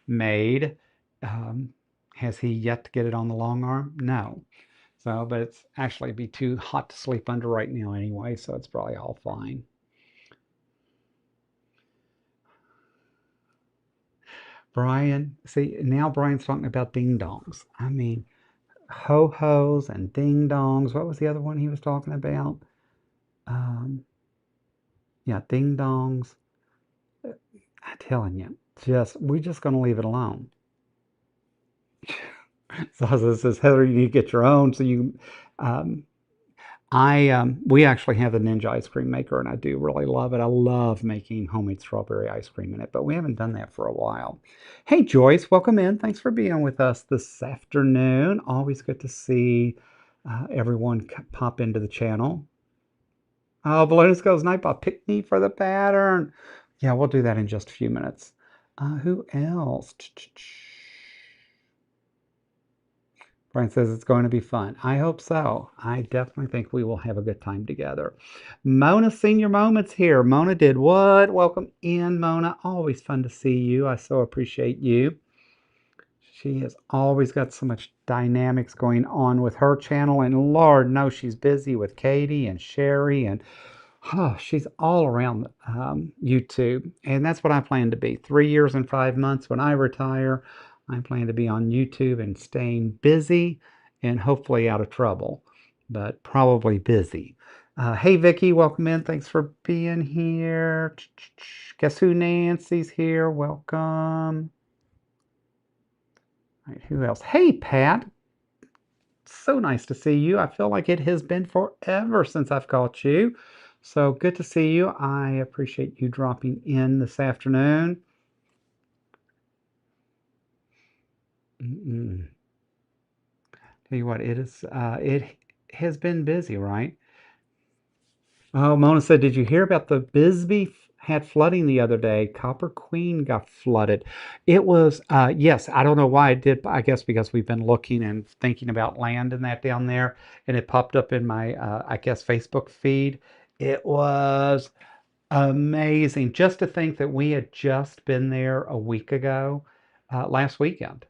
made, um, has he yet to get it on the long arm? No. So, but it's actually be too hot to sleep under right now anyway, so it's probably all fine. Brian, see, now Brian's talking about ding dongs. I mean, ho hos and ding dongs. What was the other one he was talking about? Um, yeah, ding dongs. I'm telling you, we're just gonna leave it alone. So it says, Heather, you need to get your own. So um, we actually have the Ninja ice cream maker, and I do really love it. I love making homemade strawberry ice cream in it, but we haven't done that for a while. Hey, Joyce, welcome in. Thanks for being with us this afternoon. Always good to see everyone pop into the channel. Oh, Balloons Goes Nightbot, pick me for the pattern. Yeah, we'll do that in just a few minutes. Who else? Brian says it's going to be fun. I hope so. I definitely think we will have a good time together. Mona Senior Moments here. Mona did what? Welcome in, Mona. Always fun to see you. I so appreciate you. She has always got so much dynamics going on with her channel, and Lord knows she's busy with Katie and Sherry, and oh, she's all around YouTube. And that's what I plan to be. 3 years and 5 months when I retire, I plan to be on YouTube and staying busy and hopefully out of trouble, but probably busy. Hey, Vicky, welcome in. Thanks for being here. Guess who? Nancy's here. Welcome. All right, who else? Hey, Pat. So nice to see you. I feel like it has been forever since I've caught you. So good to see you. I appreciate you dropping in this afternoon. Mm-mm. Tell you what, it has been busy, right? Oh, Mona said, did you hear about the Bisbee had flooding the other day? Copper Queen got flooded. It was, yes, I don't know why it did. I guess because we've been looking and thinking about land and that down there, and it popped up in my, I guess, Facebook feed. It was amazing. Just to think that we had just been there a week ago, last weekend,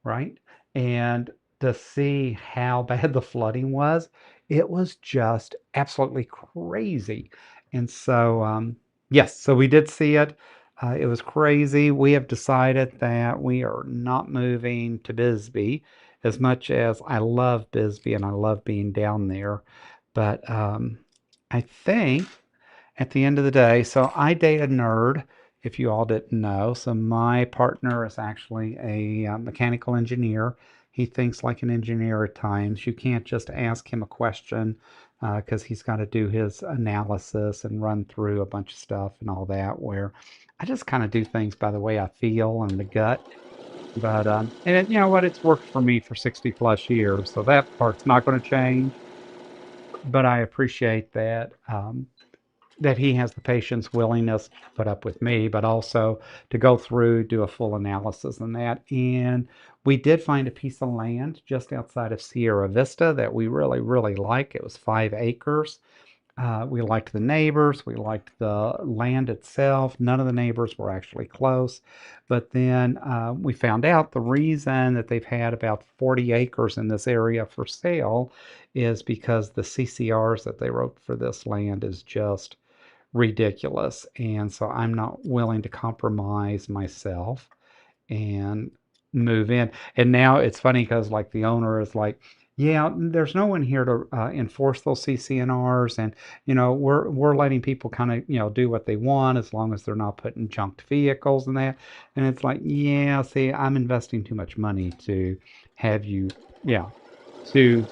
right? And to see how bad the flooding was, it was just absolutely crazy. And so, yes, so we did see it. It was crazy. We have decided that we are not moving to Bisbee as much as I love Bisbee and I love being down there. But I think at the end of the day, so I date a nerd, if you all didn't know. So my partner is actually a mechanical engineer. He thinks like an engineer at times. You can't just ask him a question because he's got to do his analysis and run through a bunch of stuff and all that. Where I just kind of do things by the way I feel and the gut. But you know what? It's worked for me for 60 plus years, so that part's not going to change. But I appreciate that. That he has the patience, willingness to put up with me, but also to go through, do a full analysis on that. And we did find a piece of land just outside of Sierra Vista that we really, really like. It was 5 acres. We liked the neighbors. We liked the land itself. None of the neighbors were actually close. But then we found out the reason that they've had about 40 acres in this area for sale is because the CCRs that they wrote for this land is just ridiculous. And so I'm not willing to compromise myself and move in. And now it's funny because like the owner is like, yeah, there's no one here to enforce those CCNRs, and we're letting people kind of do what they want as long as they're not putting junked vehicles and that. And it's like, yeah, see, I'm investing too much money to have you, yeah, to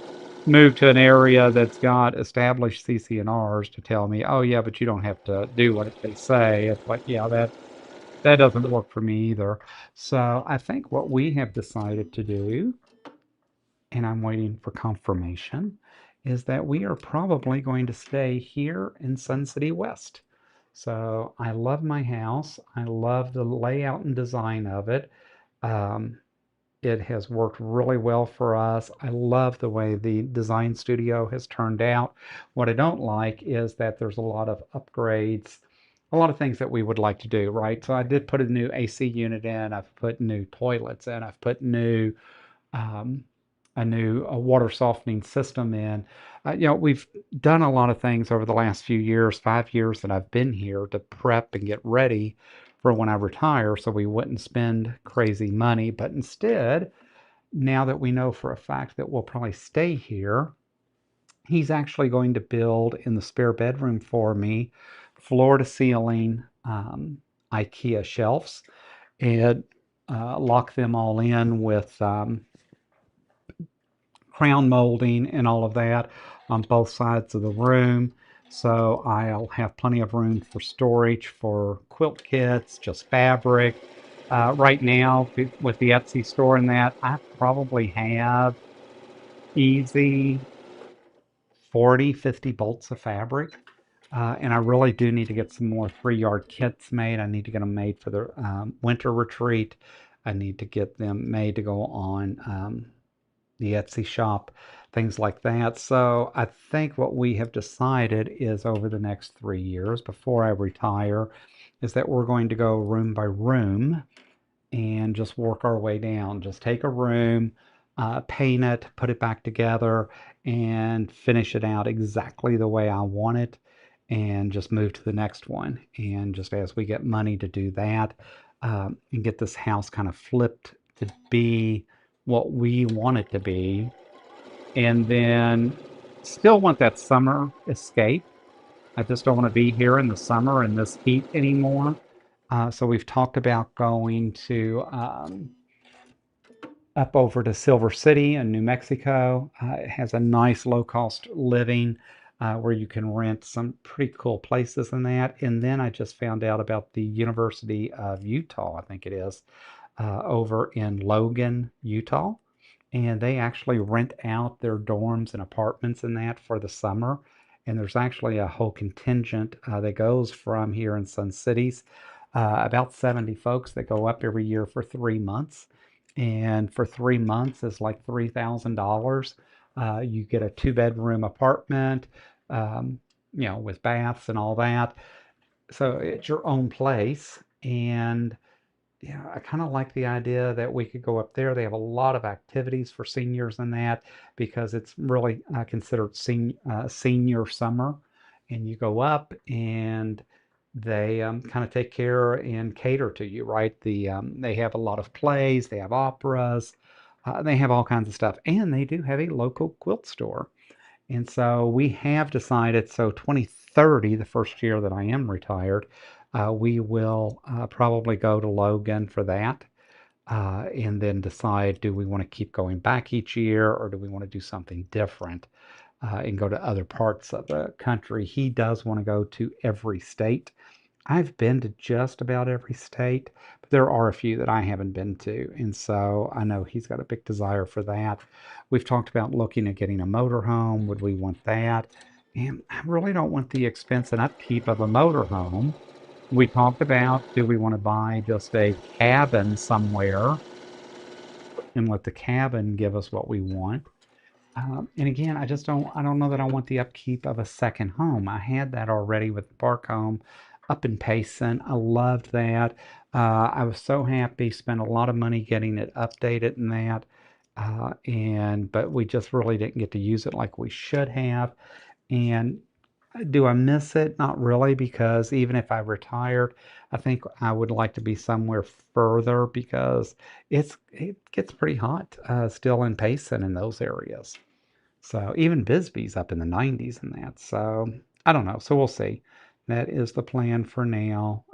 move to an area that's got established CCNRs to tell me, oh yeah, but you don't have to do what they say. It's like, yeah, that doesn't work for me either. So I think what we have decided to do, and I'm waiting for confirmation, is that we are probably going to stay here in Sun City West. So I love my house. I love the layout and design of it. Um, it has worked really well for us. I love the way the design studio has turned out. What I don't like is that there's a lot of upgrades, a lot of things that we would like to do, right? So I did put a new AC unit in, I've put new toilets in, I've put um, a water softening system in. We've done a lot of things over the last few years, 5 years that I've been here to prep and get ready for when I retire so we wouldn't spend crazy money. But instead, now that we know for a fact that we'll probably stay here, he's actually going to build in the spare bedroom for me floor to ceiling IKEA shelves and lock them all in with crown molding and all of that on both sides of the room. So I'll have plenty of room for storage for quilt kits, just fabric. Right now, with the Etsy store and that, I probably have easy 40, 50 bolts of fabric. And I really do need to get some more 3 yard kits made. I need to get them made for the winter retreat. I need to get them made to go on the Etsy shop, things like that. So I think what we have decided is over the next 3 years before I retire, is that we're going to go room by room and just work our way down. Just take a room, paint it, put it back together, and finish it out exactly the way I want it, and just move to the next one. And just as we get money to do that, and get this house kind of flipped to be what we want it to be, and then still want that summer escape. I just don't want to be here in the summer in this heat anymore. So we've talked about going to up over to Silver City in New Mexico. It has a nice low cost living where you can rent some pretty cool places in that. And then I just found out about the University of Utah, I think it is, over in Logan, Utah. And they actually rent out their dorms and apartments in that for the summer. And there's actually a whole contingent that goes from here in Sun Cities, about 70 folks that go up every year for 3 months. And for 3 months is like $3,000. You get a 2 bedroom apartment, um, with baths and all that. So it's your own place. And yeah, I kind of like the idea that we could go up there. They have a lot of activities for seniors in that because it's really considered senior summer. And you go up and they kind of take care and cater to you, right? They have a lot of plays, they have operas, they have all kinds of stuff, and they do have a local quilt store. And so we have decided, so 2030, the first year that I am retired, we will probably go to Logan for that. And then decide, do we want to keep going back each year or do we want to do something different and go to other parts of the country? He does want to go to every state. I've been to just about every state, but there are a few that I haven't been to. And so I know he's got a big desire for that. We've talked about looking at getting a motorhome. Would we want that? And I really don't want the expense and upkeep of a motorhome. We talked about, do we want to buy just a cabin somewhere and let the cabin give us what we want? And again, I don't know that I want the upkeep of a second home. I had that already with the park home up in Payson. I loved that. I was so happy, spent a lot of money getting it updated and that. But we just really didn't get to use it like we should have. And do I miss it? Not really, because even if I retired, I think I would like to be somewhere further because it gets pretty hot still in Payson in those areas. So even Bisbee's up in the 90s and that. So I don't know. So we'll see. That is the plan for now.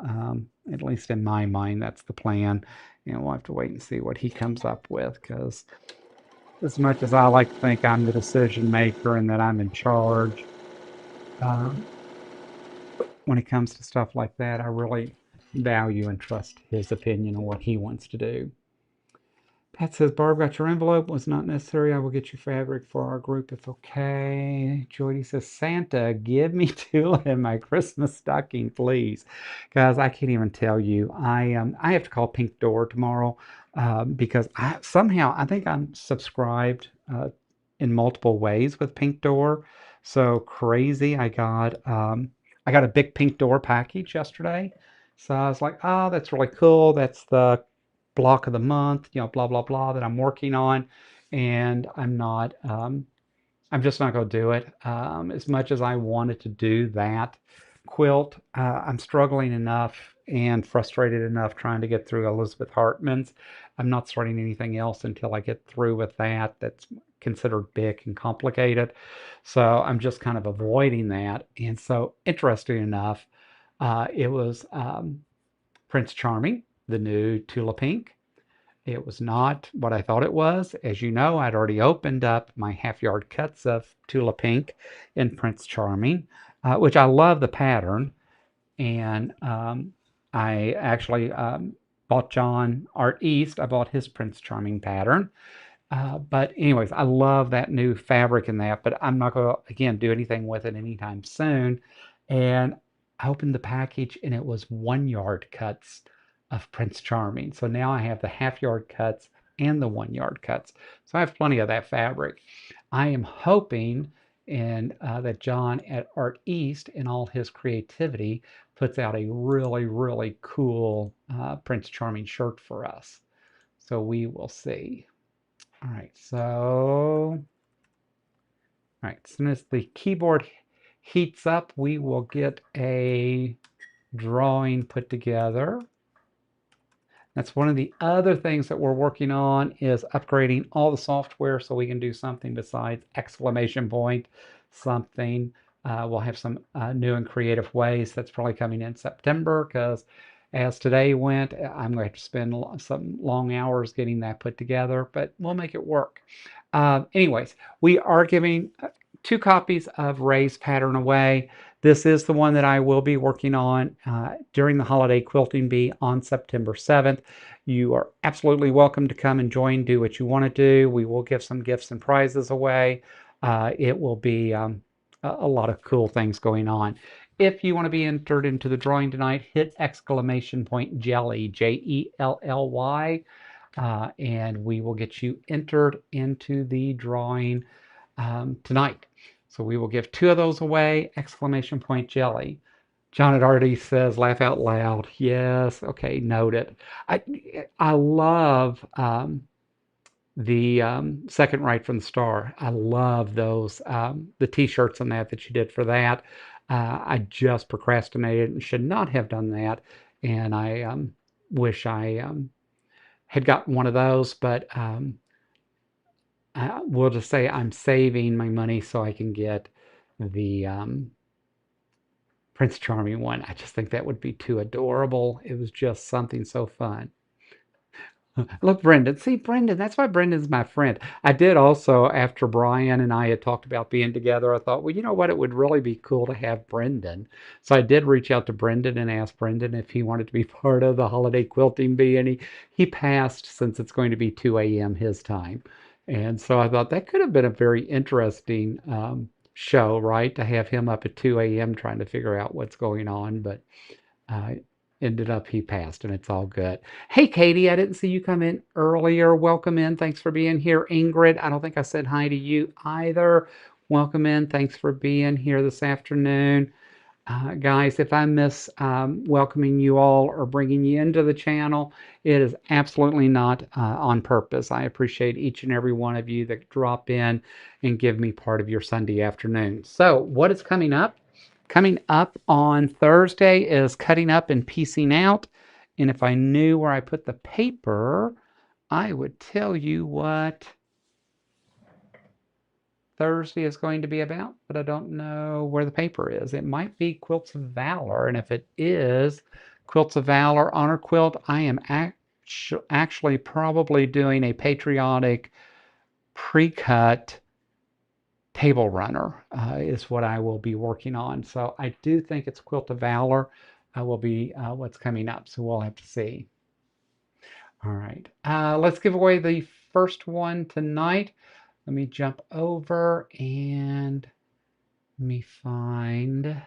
At least in my mind, that's the plan. We'll have to wait and see what he comes up with because as much as I like to think I'm the decision maker and that I'm in charge, um, when it comes to stuff like that, I really value and trust his opinion on what he wants to do. Pat says, Barb, got your envelope. Was not necessary. I will get you fabric for our group if okay. Jody says, Santa, give me Tula in my Christmas stocking, please. Guys, I can't even tell you. I have to call Pink Door tomorrow because I think I'm subscribed in multiple ways with Pink Door. So crazy. I got a big Pink Door package yesterday. So I was like, oh, that's really cool. That's the block of the month, blah, blah, blah, that I'm working on. And I'm just not going to do it. As much as I wanted to do that quilt. I'm struggling enough and frustrated enough trying to get through Elizabeth Hartman's. I'm not starting anything else until I get through with that. That's considered big and complicated. So I'm just kind of avoiding that. And so, interesting enough, it was Prince Charming, the new Tula Pink. It was not what I thought it was. As you know, I'd already opened up my half yard cuts of Tula Pink in Prince Charming, which I love the pattern. And I actually bought John Art East. I bought his Prince Charming pattern. But anyways, I love that new fabric in that, but I'm not going to, again, do anything with it anytime soon. And I opened the package and it was 1 yard cuts of Prince Charming. So now I have the half yard cuts and the 1 yard cuts. So I have plenty of that fabric. I am hoping and that John at Art East, in all his creativity, puts out a really, really cool Prince Charming shirt for us. So we will see. All right, so, all right, as soon as the keyboard heats up, we will get a drawing put together. That's one of the other things that we're working on is upgrading all the software so we can do something besides exclamation point something. We'll have some new and creative ways. That's probably coming in September because as today went, I'm going to have to spend some long hours getting that put together, but we'll make it work. Anyways, we are giving 2 copies of Ray's pattern away. This is the one that I will be working on during the holiday quilting bee on September 7th. You are absolutely welcome to come and join, do what you want to do. We will give some gifts and prizes away. It will be a lot of cool things going on. If you want to be entered into the drawing tonight, hit exclamation point jelly, Jelly, and we will get you entered into the drawing tonight. So we will give 2 of those away, exclamation point jelly. John it already says, laugh out loud. Yes, okay, noted. I I love the second right from the star. I love those the t-shirts and that you did for that. I just procrastinated and should not have done that, and I wish I had gotten one of those, but we'll just say I'm saving my money so I can get the Prince Charming one. I just think that would be too adorable. It was just something so fun. Look, Brendan. See, Brendan, that's why Brendan's my friend. I did also, after Brian and I had talked about being together, I thought, well, you know what? It would really be cool to have Brendan. So I did reach out to Brendan and ask Brendan if he wanted to be part of the holiday quilting bee, and he passed since it's going to be 2 a.m. his time. And so I thought that could have been a very interesting show, right? To have him up at 2 a.m. trying to figure out what's going on. But uh, ended up he passed, and it's all good. Hey, Katie, I didn't see you come in earlier. Welcome in. Thanks for being here. Ingrid, I don't think I said hi to you either. Welcome in. Thanks for being here this afternoon. Guys, if I miss welcoming you all or bringing you into the channel, it is absolutely not on purpose. I appreciate each and every one of you that drop in and give me part of your Sunday afternoon. So, what is coming up? Coming up on Thursday is cutting up and piecing out. And if I knew where I put the paper, I would tell you what Thursday is going to be about, but I don't know where the paper is. It might be Quilts of Valor, and if it is Quilts of Valor Honor Quilt, I am actually probably doing a patriotic pre-cut table runner is what I will be working on. So I do think it's Quilt of Valor will be what's coming up, so we'll have to see. All right, let's give away the first one tonight. Let me jump over and let me find.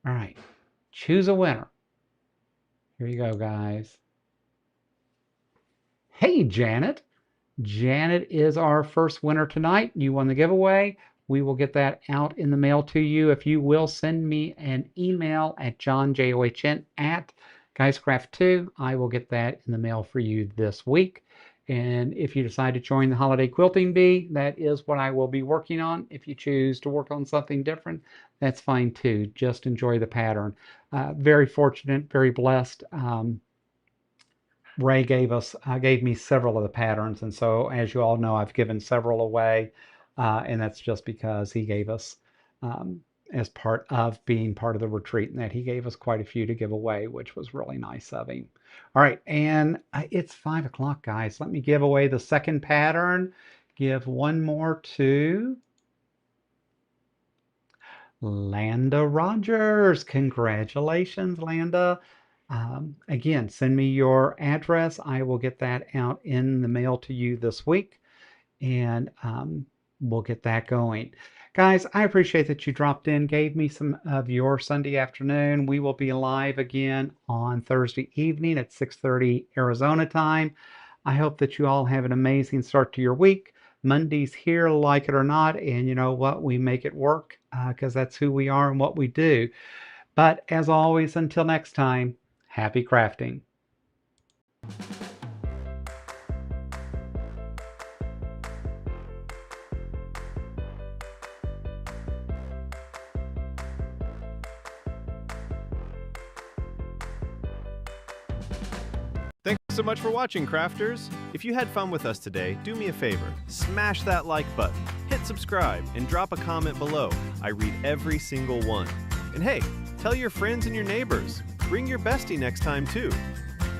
All right, choose a winner. Here you go, guys. Hey, Janet. Janet is our first winner tonight. You won the giveaway. We will get that out in the mail to you. If you will send me an email at johnjohn at guyscraft2, I will get that in the mail for you this week. And if you decide to join the Holiday Quilting Bee, that is what I will be working on. If you choose to work on something different, that's fine too. Just enjoy the pattern. Very fortunate, very blessed. Ray gave me several of the patterns, and so as you all know, I've given several away, and that's just because he gave us, um, as part of being part of the retreat, and that he gave us quite a few to give away, which was really nice of him. All right, and it's 5 o'clock, guys. Let me give away the second pattern. Give one more to Landa Rogers. Congratulations, Landa. Again, send me your address. I will get that out in the mail to you this week, and we'll get that going. Guys, I appreciate that you dropped in, gave me some of your Sunday afternoon. We will be live again on Thursday evening at 6:30 Arizona time. I hope that you all have an amazing start to your week. Monday's here, like it or not, and you know what? We make it work because that's who we are and what we do. But as always, until next time, happy crafting. Thanks so much for watching, crafters. If you had fun with us today, do me a favor. Smash that like button, hit subscribe, and drop a comment below. I read every single one. And hey, tell your friends and your neighbors. Bring your bestie next time too.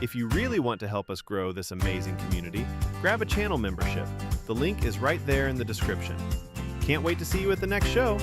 If you really want to help us grow this amazing community, grab a channel membership. The link is right there in the description. Can't wait to see you at the next show.